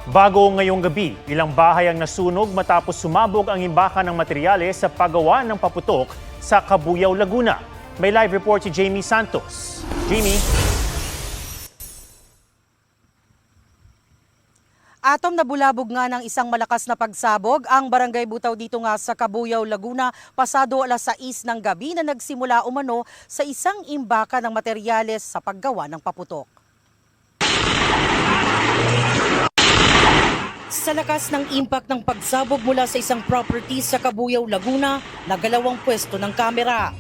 Bago ngayong gabi, ilang bahay ang nasunog matapos sumabog ang imbakan ng materyales sa paggawa ng paputok sa Cabuyao, Laguna. May live report si Jamie Santos. Jamie? Atom na bulabog nga ng isang malakas na pagsabog ang barangay Butaw dito nga sa Cabuyao, Laguna pasado alas 6 ng gabi na nagsimula umano sa isang imbakan ng materyales sa paggawa ng paputok. Sa lakas ng impact ng pagsabog mula sa isang property sa Cabuyao, Laguna, nagalawang pwesto ng kamera.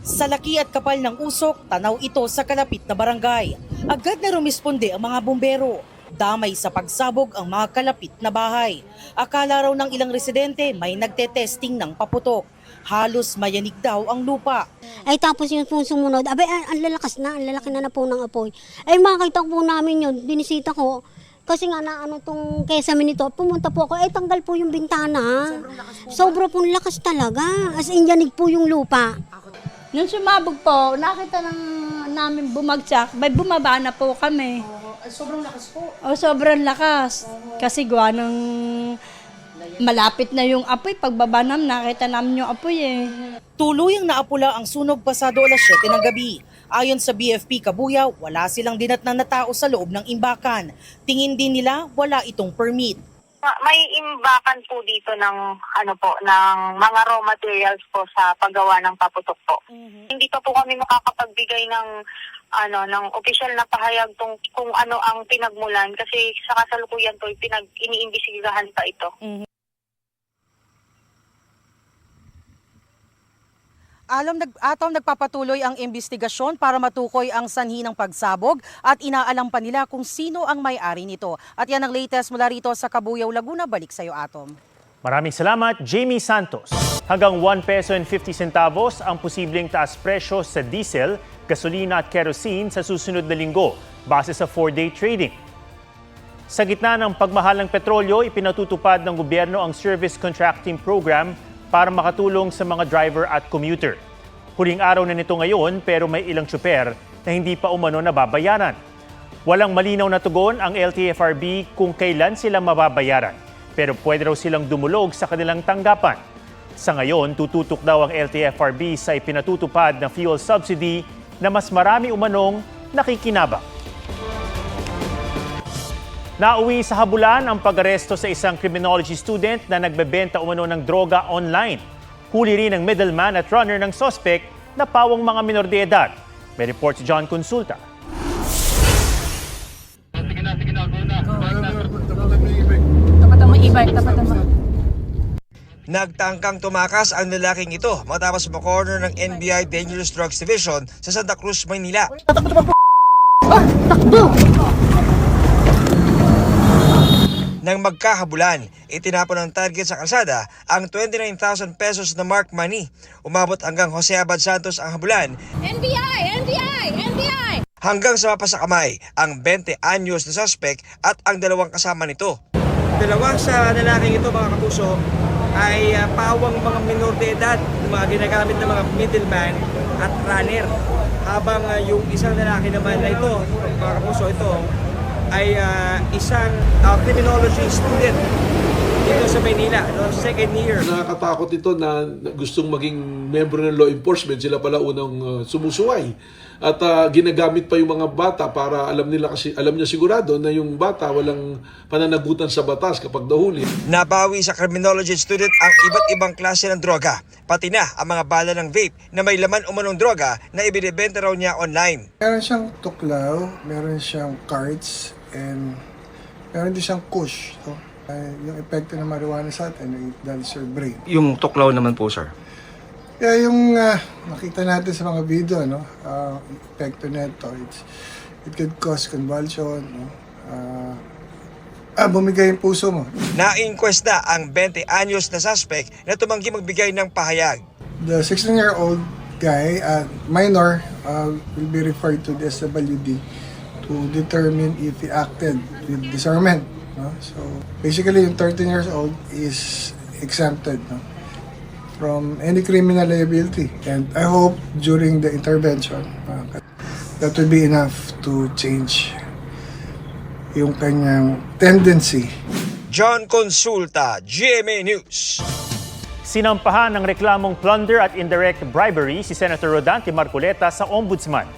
Sa laki at kapal ng usok, tanaw ito sa kalapit na barangay. Agad na rumisponde ang mga bumbero. Damay sa pagsabog ang mga kalapit na bahay. Akala raw ng ilang residente may nagte-testing ng paputok. Halos mayanig daw ang lupa. Ay tapos yung po sumunod, abay ang lalakas na, ang lalaki na po ng apoy. Ay makita po namin yun, binisita ko. Kasi nga na ano tong kesame nito, pumunta po ako, ay tanggal po yung bintana. Sobrang pong lakas talaga, as in yanig po yung lupa. Nung sumabog po, nakita namin bumagsak, may bumaba na po kami. Sobrang lakas po. Sobrang lakas. Kasi gawa ng malapit na yung apoy, pagbaba namin, nakita namin yung apoy eh. Tuluyang naapula ang sunog pasado alas 7 ng gabi. Ayon sa BFP Cabuyao, wala silang dinatnan na tao sa loob ng imbakan. Tingin din nila wala itong permit. May imbakan po dito ng ng mga raw materials po sa paggawa ng paputok po. Hindi pa po kami makakapagbigay ng ng opisyal na pahayag kung ano ang pinagmulan kasi sa kasalukuyan po iniimbestigahan pa ito. Atom nagpapatuloy ang investigasyon para matukoy ang sanhi ng pagsabog at inaalam pa nila kung sino ang may-ari nito. At yan ang latest mula rito sa Cabuyao, Laguna. Balik sa iyo, Atom. Maraming salamat, Jamie Santos. Hanggang 1 peso and 50 centavos ang posibleng taas presyo sa diesel, gasolina at kerosene sa susunod na linggo base sa 4-day trading. Sa gitna ng pagmahal ng petrolyo, ipinatutupad ng gobyerno ang Service Contracting Program para makatulong sa mga driver at commuter. Huling araw na nito ngayon pero may ilang tsuper na hindi pa umano nababayaran. Walang malinaw na tugon ang LTFRB kung kailan sila mababayaran, pero pwede raw silang dumulog sa kanilang tanggapan. Sa ngayon, tututok daw ang LTFRB sa ipinatutupad na fuel subsidy na mas marami umanong nakikinabang. Nauwi sa habulan ang pag-aresto sa isang criminology student na nagbebenta umano ng droga online. Huli rin ang middleman at runner ng suspect na pawang mga minor de edad. May report si John Consulta. Nagtangkang tumakas ang lalaking ito matapos ma-corner ng NBI Dangerous Drugs Division sa Santa Cruz, Maynila. Nang magkahabulan, itinapon ng target sa kalsada ang 29,000 pesos na mark money. Umabot hanggang Jose Abad Santos ang habulan. NBI! Hanggang sa mapasakamay ang 20 anyos na suspect at ang dalawang kasama nito. Dalawa sa lalaking ito, mga kapuso, ay pawang mga minor de edad, mga ginagamit ng mga middleman at runner. Habang yung isang lalaki naman na ito, mga kapuso, ito ay isang criminology student dito sa Maynila, second year. Nakakatakot ito na gustong maging member ng law enforcement, sila pala unang sumusuway. At ginagamit pa yung mga bata para alam niya sigurado na yung bata walang pananagutan sa batas kapag nahuli. Nabawi sa criminology student ang iba't ibang klase ng droga, pati na ang mga bala ng vape na may laman umanong droga na ibinebenta raw niya online. Meron siyang tuklaw, meron siyang cards, and meron din siyang kush. So, yung epekto ng marijuana sa atin ay dahil sa brain. Yung tuklaw naman po, sir? Kaya yung nakita natin sa mga video, epekto nito, it could cause convulsion, bumigay yung puso mo. Na-inquesta ang 20 anyos na suspect na tumanggi magbigay ng pahayag. The 16-year-old guy, minor, will be referred to the SWD to determine if he acted with discernment. So basically, yung 13 years old is exempted from any criminal liability. And I hope during the intervention, that will be enough to change yung kanyang tendency. John Consulta, GMA News. Sinampahan ng reklamong plunder at indirect bribery si Senator Rodante Marcoleta sa Ombudsman.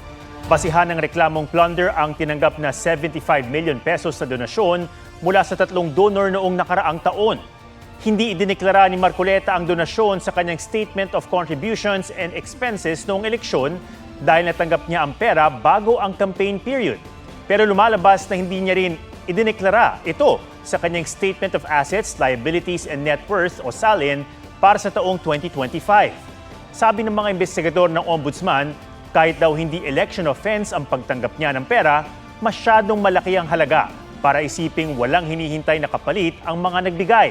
Basihan ng reklamong plunder ang tinanggap na 75 million pesos na donasyon mula sa 3 donor noong nakaraang taon. Hindi idineklara ni Marcoleta ang donasyon sa kanyang Statement of Contributions and Expenses noong eleksyon dahil natanggap niya ang pera bago ang campaign period. Pero lumalabas na hindi niya rin idineklara ito sa kanyang Statement of Assets, Liabilities and Net Worth o SALIN para sa taong 2025. Sabi ng mga investigador ng Ombudsman, kahit daw hindi election offense ang pagtanggap niya ng pera, masyadong malaki ang halaga para isiping walang hinihintay na kapalit ang mga nagbigay.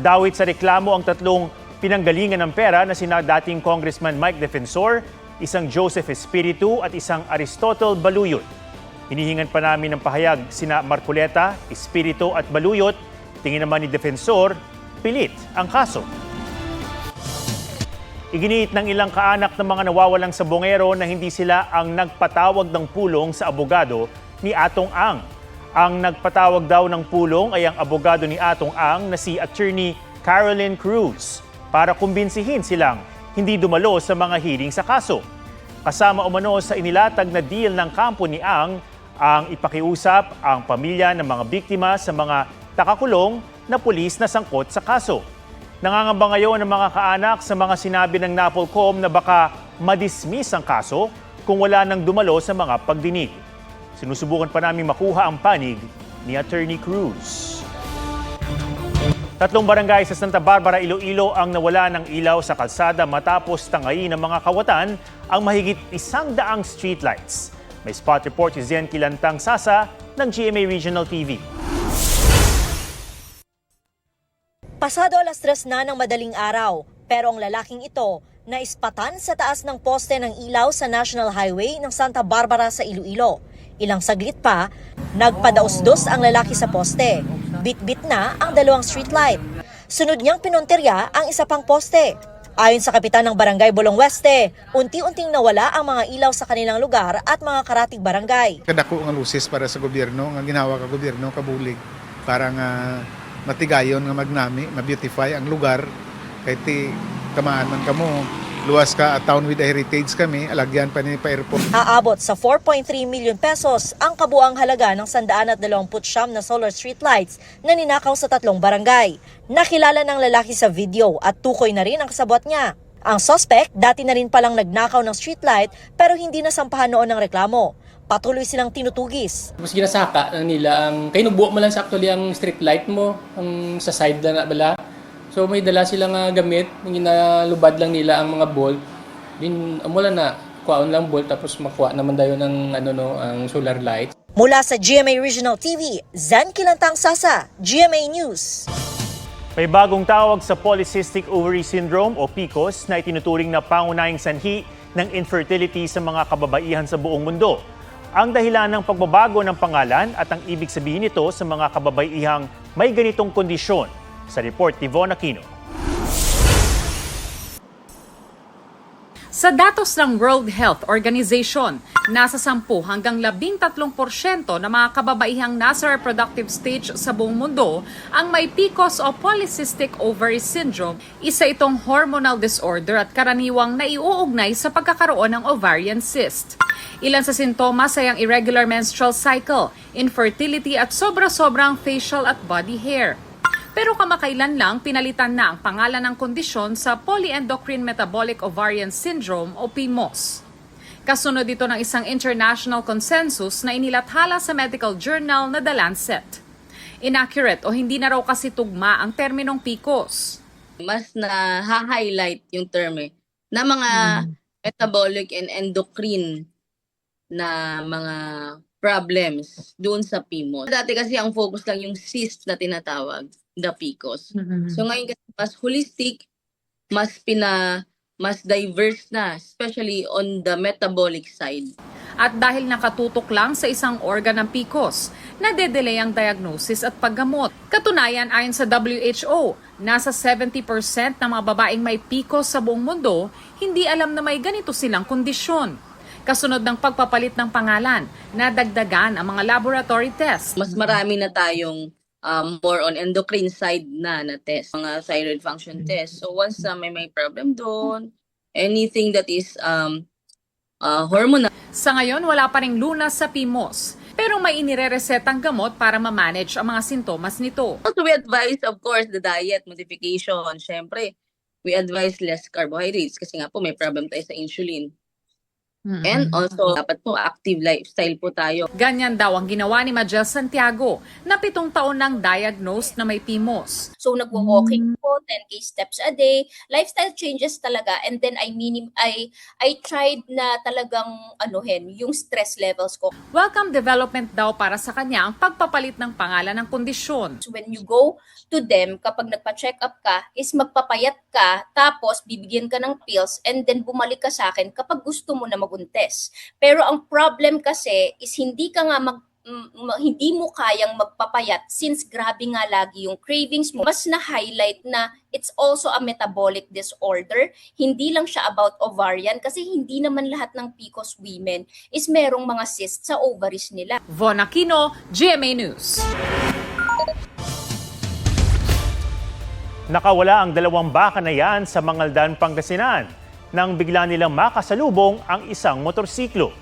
Dawit sa reklamo ang 3 pinanggalingan ng pera na sina dating Congressman Mike Defensor, isang Joseph Espiritu at isang Aristotle Baluyot. Hinihingan pa namin ng pahayag sina Marcoleta, Espiritu at Baluyot. Tingin naman ni Defensor, pilit ang kaso. Iginiit ng ilang kaanak ng mga nawawalang sabongero na hindi sila ang nagpatawag ng pulong sa abogado ni Atong Ang. Ang nagpatawag daw ng pulong ay ang abogado ni Atong Ang na si Attorney Caroline Cruz para kumbinsihin silang hindi dumalo sa mga hearing sa kaso. Kasama umano sa inilatag na deal ng kampo ni Ang ipakiusap ang pamilya ng mga biktima sa mga takakulong na pulis na sangkot sa kaso. Nangangamba ngayon ng mga kaanak sa mga sinabi ng NAPOLCOM na baka madismiss ang kaso kung wala nang dumalo sa mga pagdinig. Sinusubukan pa namin makuha ang panig ni Attorney Cruz. 3 barangay sa Santa Barbara, Iloilo ang nawala ng ilaw sa kalsada matapos tangayin ng mga kawatan ang mahigit 100 streetlights. May spot report si Zen Kilantang Sasa ng GMA Regional TV. Pasado 3:00 na ng madaling araw, pero ang lalaking ito naispatan sa taas ng poste ng ilaw sa National Highway ng Santa Barbara sa Iloilo. Ilang saglit pa, nagpadaos-dos ang lalaki sa poste. Bit-bit na ang 2 streetlight. Sunod niyang pinonterya ang isa pang poste. Ayon sa kapitan ng Barangay Bolong Weste, unti-unting nawala ang mga ilaw sa kanilang lugar at mga karatig barangay. Kadako nga lusis para sa gobyerno, nga ginawa ka gobyerno kabulig para nga matigayon nga magnami, ma-beautify ang lugar kay ti tamaan man kamo. Luwas ka at town with a heritage kami, alagyan pa ni pa-airport. Aabot sa 4.3 million pesos ang kabuang halaga ng 129 na solar streetlights na ninakaw sa 3 barangay. Nakilala ng lalaki sa video at tukoy na rin ang kasabwat niya. Ang suspect dati na rin palang nagnakaw ng streetlight pero hindi nasampahan noon ng reklamo. Patuloy silang tinutugis. Mas ginasaka na nila ang kainubuo mo lang sa actually ang street light mo ang sa side na bala. So may dala silang gamit, ginalubad lang nila ang mga bolt. Din mula na kuhaon lang bolt tapos makuha naman dayo ng ang solar light. Mula sa GMA Regional TV, Zen Kilantang Sasa, GMA News. May bagong tawag sa Polycystic Ovary Syndrome o PCOS na itinuturing na pangunahing sanhi ng infertility sa mga kababaihan sa buong mundo. Ang dahilan ng pagbabago ng pangalan at ang ibig sabihin nito sa mga kababaihang may ganitong kondisyon. Sa report ni Von Aquino. Sa datos ng World Health Organization, nasa 10 hanggang 13% ng mga kababaihang nasa reproductive stage sa buong mundo ang may PCOS o Polycystic Ovary Syndrome. Isa itong hormonal disorder at karaniwang naiuugnay sa pagkakaroon ng ovarian cyst. Ilan sa sintomas ay ang irregular menstrual cycle, infertility at sobra-sobrang facial at body hair. Pero kamakailan lang pinalitan na ang pangalan ng kondisyon sa Polyendocrine Metabolic Ovarian Syndrome o PMOS. Kasunod ito ng isang international consensus na inilathala sa medical journal na The Lancet. Inaccurate o hindi na raw kasi tugma ang terminong PCOS. Mas na-highlight yung term na mga metabolic and endocrine na mga problems doon sa PMOS. Dati kasi ang focus lang yung cyst na tinatawag, the PCOS. So ngayon kasi mas holistic, mas diverse na, especially on the metabolic side. At dahil nakatutok lang sa isang organ ng PCOS, nade-delay ang diagnosis at paggamot. Katunayan ayon sa WHO, nasa 70% ng mga babaeng may PCOS sa buong mundo, hindi alam na may ganito silang kondisyon. Kasunod ng pagpapalit ng pangalan, nadagdagan ang mga laboratory tests. Mas marami na tayong more on endocrine side na test, mga thyroid function test. So once may problem doon, anything that is hormonal. Sa ngayon, wala pa ring lunas sa PIMOS, pero may inireresetang gamot para ma-manage ang mga sintomas nito. Also, we advise, of course, the diet modification. Siyempre, we advise less carbohydrates kasi nga po may problem tayo sa insulin. And also, dapat po active lifestyle po tayo. Ganyan daw ang ginawa ni Majel Santiago na 7 taon nang diagnosed na may PIMOS. So nagwo-walking po, 10k steps a day, lifestyle changes talaga, and then I tried na talagang yung stress levels ko. Welcome development daw para sa kanya ang pagpapalit ng pangalan ng kondisyon. So when you go to them, kapag nagpa-check up ka, is magpapayat ka, tapos bibigyan ka ng pills, and then bumalik ka sa akin kapag gusto mo na maguntes. Pero ang problem kasi is hindi ka nga hindi mo kayang magpapayat since grabe nga lagi yung cravings mo. Mas na-highlight na it's also a metabolic disorder. Hindi lang siya about ovarian kasi hindi naman lahat ng PCOS women is merong mga cysts sa ovaries nila. Von Aquino, GMA News. Nakawala ang 2 baka na yan sa Mangaldan, Pangasinan nang bigla nilang makasalubong ang isang motorsiklo.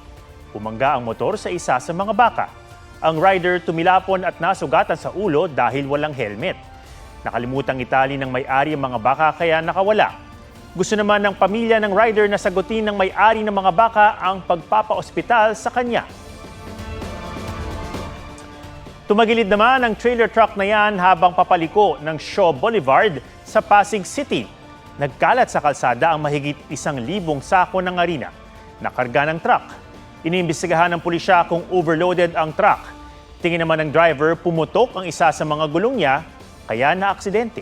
Bumangga ang motor sa isa sa mga baka. Ang rider tumilapon at nasugatan sa ulo dahil walang helmet. Nakalimutang itali ng may-ari ang mga baka kaya nakawala. Gusto naman ng pamilya ng rider na sagutin ng may-ari ng mga baka ang pagpapa-ospital sa kanya. Tumagilid naman ang trailer truck na yan habang papaliko ng Shaw Boulevard sa Pasig City. Nagkalat sa kalsada ang mahigit 1,000 sako ng harina na karga ng truck. Iniimbestigahan ng pulisya kung overloaded ang truck. Tingin naman ng driver, pumutok ang isa sa mga gulong niya kaya na-aksidente.